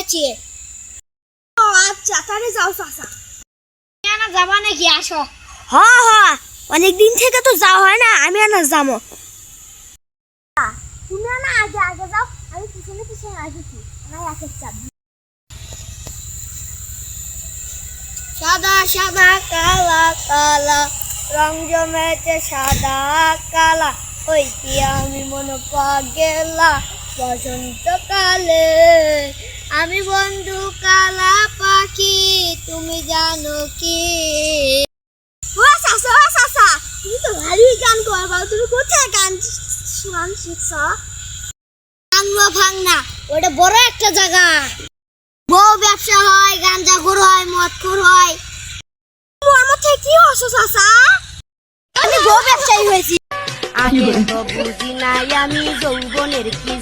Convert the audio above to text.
হয়েছে। ও আচ্ছা, তাহলে যাও চাচা। না যাবা নাকি? আসো। হ্যাঁ, অনেকদিন থেকে তো যাওয়া হয় না, আমি আর যাবো। তুমি না আগে আগে যাও, আমি পিছনে পিছনে আসছি। আমার একের চাপ। সাদা সাদা কালা কালা রং জমেছে সাদা কালা, ওই কি আমি মনে পাগেলা বসন্তকালে। আমি বন্ধু কালা পাখি, তুমি জানো কি? ও চাচা, তুমি তো ভালোই গান করবা। তুমি কোথায় গান শিখছ? ভাঙ না, ওটা বড় একটা জায়গা। বউ ব্যবসা হয়, গাঁজাখোর হয়, মদখোর হয়। আমার থেকে কি হচ্ছে চাচা? আমি বউ ব্যবসায়ী হয়েছি। আগে তো বুঝি নাই আমি যৌবনের কি